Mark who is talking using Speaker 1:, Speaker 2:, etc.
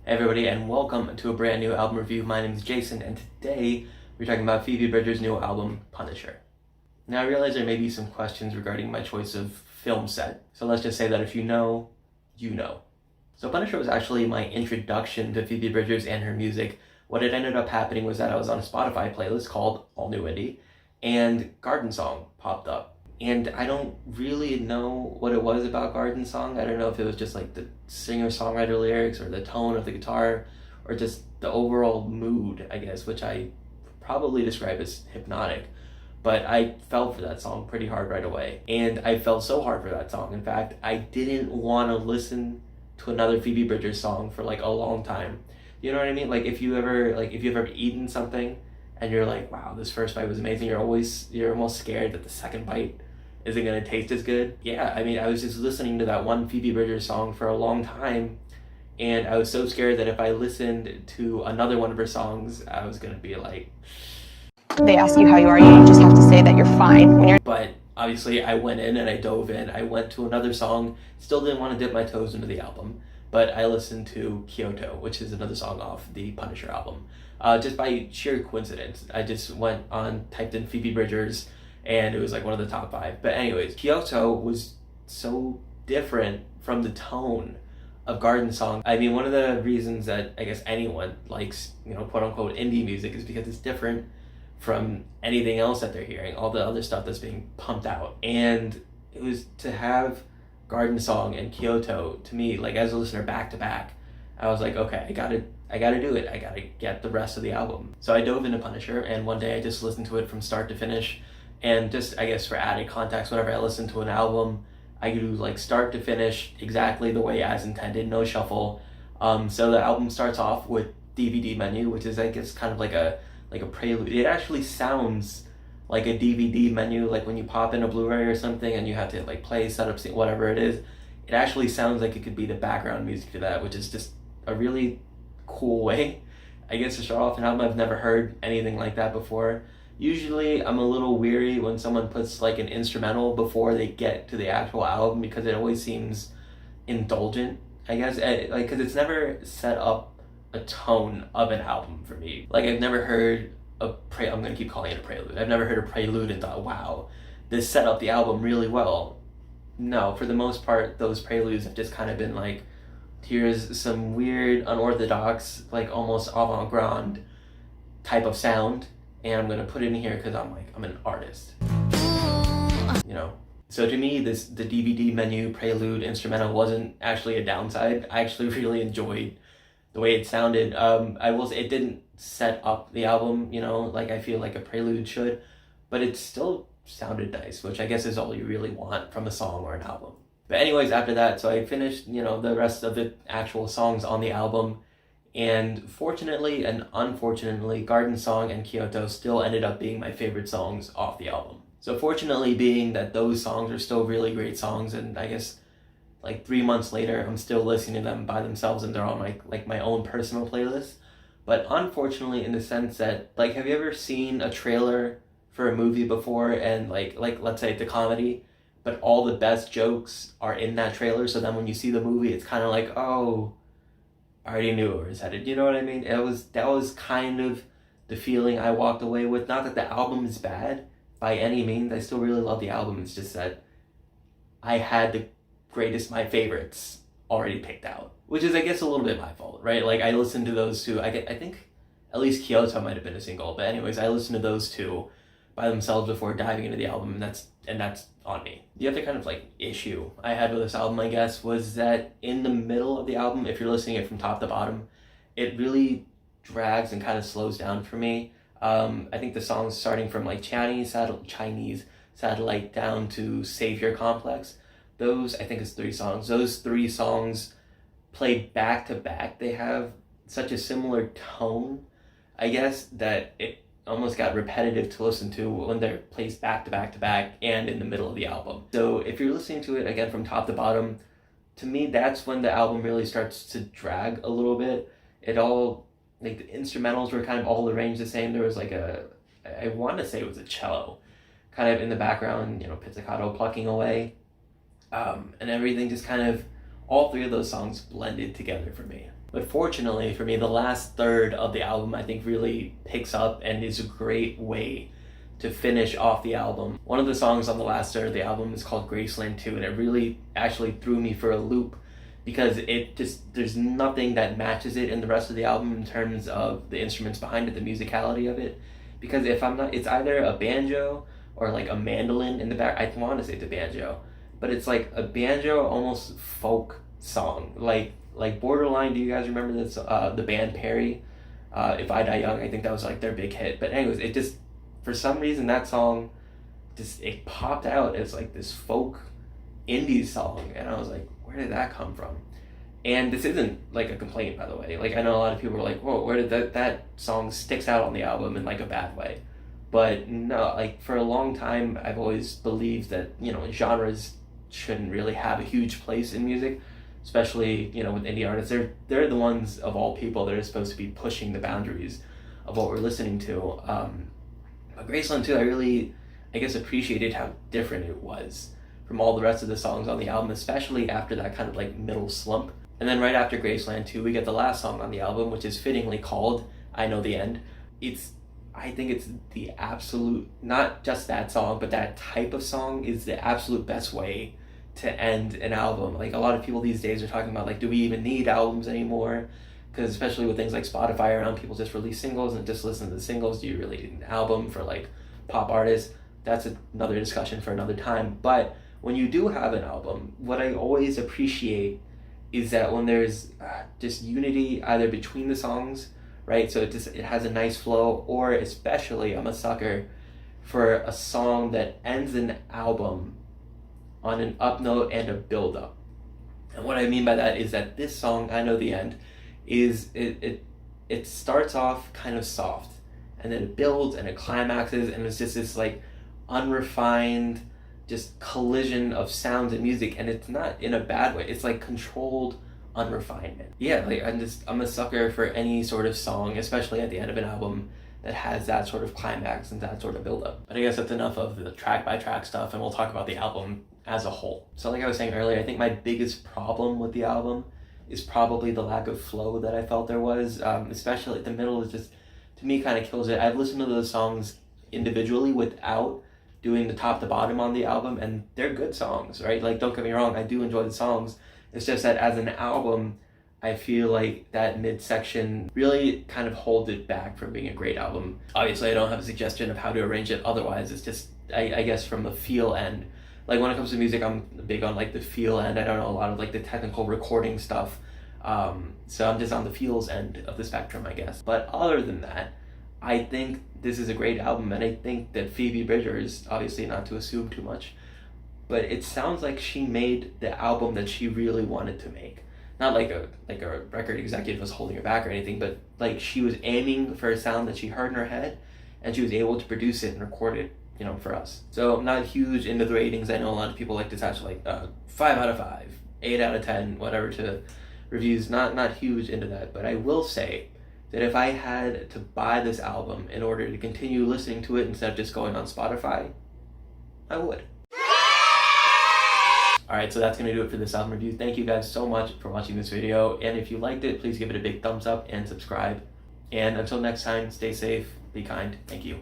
Speaker 1: Everybody, and welcome to a brand new album review. My name is Jason, and today we're talking about Phoebe Bridgers' new album, Punisher. Now, I realize there may be some questions regarding my choice of film set, so let's just say that if you know, you know. So Punisher was actually my introduction to Phoebe Bridgers and her music. What had ended up happening was that I was on a Spotify playlist called All New Indie, and Garden Song popped up. And I don't really know what it was about Garden Song. I don't know if it was just like the singer-songwriter lyrics or the tone of the guitar or just the overall mood, I guess, which I probably describe as hypnotic. But I fell for that song pretty hard right away. And I fell so hard for that song. In fact, I didn't want to listen to another Phoebe Bridgers song for like a long time. You know what I mean? Like if you've ever eaten something and you're like, wow, this first bite was amazing, you're almost scared that the second bite isn't gonna taste as good. Yeah, I mean, I was just listening to that one Phoebe Bridgers song for a long time, and I was so scared that if I listened to another one of her songs, I was gonna be like...
Speaker 2: They ask you how you are, you just have to say that you're fine. When you're...
Speaker 1: But obviously I went in and I dove in. I went to another song, still didn't want to dip my toes into the album, but I listened to Kyoto, which is another song off the Punisher album. Just by sheer coincidence. I just went on, typed in Phoebe Bridgers, and it was like one of the top 5. But anyways, Kyoto was so different from the tone of Garden Song. I mean, one of the reasons that I guess anyone likes, quote unquote indie music is because it's different from anything else that they're hearing, all the other stuff that's being pumped out. And it was to have Garden Song and Kyoto, to me, like as a listener back to back, I was like, okay, I gotta do it. I gotta get the rest of the album. So I dove into Punisher, and one day I just listened to it from start to finish. And just, I guess, for added context, whenever I listen to an album, I do like start to finish exactly the way as intended, no shuffle. So the album starts off with DVD menu, which is, I guess, kind of like a prelude. It actually sounds like a DVD menu, like when you pop in a Blu-ray or something and you have to like play, set up, whatever it is. It actually sounds like it could be the background music to that, which is just a really cool way, I guess, to start off an album. I've never heard anything like that before. Usually I'm a little weary when someone puts like an instrumental before they get to the actual album because it always seems indulgent, I guess, because it's never set up a tone of an album for me. Like I've never heard I'm gonna keep calling it a prelude. I've never heard a prelude and thought, wow, this set up the album really well. No, for the most part, those preludes have just kind of been like, here's some weird, unorthodox, like almost avant-garde type of sound, and I'm gonna put it in here because I'm an artist. So to me, the DVD menu prelude instrumental wasn't actually a downside. I actually really enjoyed the way it sounded. It didn't set up the album, like I feel like a prelude should, but it still sounded nice, which I guess is all you really want from a song or an album. But anyways, after that, so I finished, the rest of the actual songs on the album. And fortunately and unfortunately, Garden Song and Kyoto still ended up being my favorite songs off the album. So fortunately being that those songs are still really great songs, and I guess like 3 months later, I'm still listening to them by themselves and they're on my own personal playlist. But unfortunately in the sense that, like, have you ever seen a trailer for a movie before and like let's say it's a comedy, but all the best jokes are in that trailer, so then when you see the movie, it's kind of like, oh, I already knew where it was headed. You know what I mean? That was kind of the feeling I walked away with. Not that the album is bad by any means. I still really love the album. It's just that I had my favorites already picked out, which is, I guess, a little bit my fault, right? Like I listened to those two. I think at least Kyoto might have been a single, but anyways, I listened to those two by themselves before diving into the album, and that's on me. The other kind of like issue I had with this album, I guess, was that in the middle of the album, if you're listening it from top to bottom, it really drags and kind of slows down for me. I think the songs starting from like Chinese Satellite down to Savior Complex, those, I think it's 3 songs. Those 3 songs played back to back. They have such a similar tone, I guess, that it almost got repetitive to listen to when they're placed back to back to back and in the middle of the album. So if you're listening to it again from top to bottom, to me that's when the album really starts to drag a little bit. It all, like the instrumentals were kind of all arranged the same. There was like I want to say it was a cello kind of in the background, pizzicato plucking away. And everything just kind of, all 3 of those songs blended together for me. But fortunately for me, the last third of the album I think really picks up and is a great way to finish off the album. One of the songs on the last third of the album is called Graceland 2, and it really actually threw me for a loop because there's nothing that matches it in the rest of the album in terms of the instruments behind it, the musicality of it. Because if I'm not, it's either a banjo or like a mandolin in the back. I want to say it's a banjo, but it's like a banjo almost folk song, like borderline. Do you guys remember this? The band Perry, If I Die Young. I think that was like their big hit. But anyways, it just, for some reason, that song it popped out as like this folk indie song, and I was like, where did that come from? And this isn't like a complaint, by the way. Like, I know a lot of people are like, whoa, where did that song sticks out on the album in like a bad way. But no, like for a long time I've always believed that, genres shouldn't really have a huge place in music, especially, with indie artists. They're the ones of all people that are supposed to be pushing the boundaries of what we're listening to. But Graceland 2, I guess, appreciated how different it was from all the rest of the songs on the album, especially after that kind of like middle slump. And then right after Graceland 2, we get the last song on the album, which is fittingly called I Know the End. I think it's the absolute, not just that song, but that type of song is the absolute best way to end an album. Like, a lot of people these days are talking about, like, do we even need albums anymore? Because especially with things like Spotify around, people just release singles and just listen to the singles. Do you really need an album for like pop artists? That's another discussion for another time. But when you do have an album, what I always appreciate is that when there's just unity either between the songs, right? So it has a nice flow, or especially I'm a sucker for a song that ends an album on an up note and a build up. And what I mean by that is that this song, I Know the End, is it starts off kind of soft, and then it builds and it climaxes, and it's just this like unrefined just collision of sounds and music, and it's not in a bad way. It's like controlled unrefinement. Yeah, like I'm a sucker for any sort of song, especially at the end of an album, that has that sort of climax and that sort of build up. But I guess that's enough of the track by track stuff, and we'll talk about the album as a whole. So like I was saying earlier, I think my biggest problem with the album is probably the lack of flow that I felt there was, especially the middle is just, to me, kind of kills it. I've listened to those songs individually without doing the top to bottom on the album, and they're good songs, right? Like, don't get me wrong, I do enjoy the songs. It's just that as an album, I feel like that midsection really kind of holds it back from being a great album. Obviously, I don't have a suggestion of how to arrange it otherwise. It's just, I guess, from the feel end. Like, when it comes to music, I'm big on like the feel end. I don't know a lot of like the technical recording stuff. So I'm just on the feels end of the spectrum, I guess. But other than that, I think this is a great album, and I think that Phoebe Bridgers, obviously not to assume too much, but it sounds like she made the album that she really wanted to make. Not like a record executive was holding her back or anything, but like she was aiming for a sound that she heard in her head, and she was able to produce it and record it, for us. So I'm not huge into the ratings. I know a lot of people like to attach like 5 out of 5, 8 out of 10, whatever to reviews. Not huge into that, but I will say that if I had to buy this album in order to continue listening to it instead of just going on Spotify, I would. Alright, so that's going to do it for this album review. Thank you guys so much for watching this video, and if you liked it, please give it a big thumbs up and subscribe. And until next time, stay safe, be kind, thank you.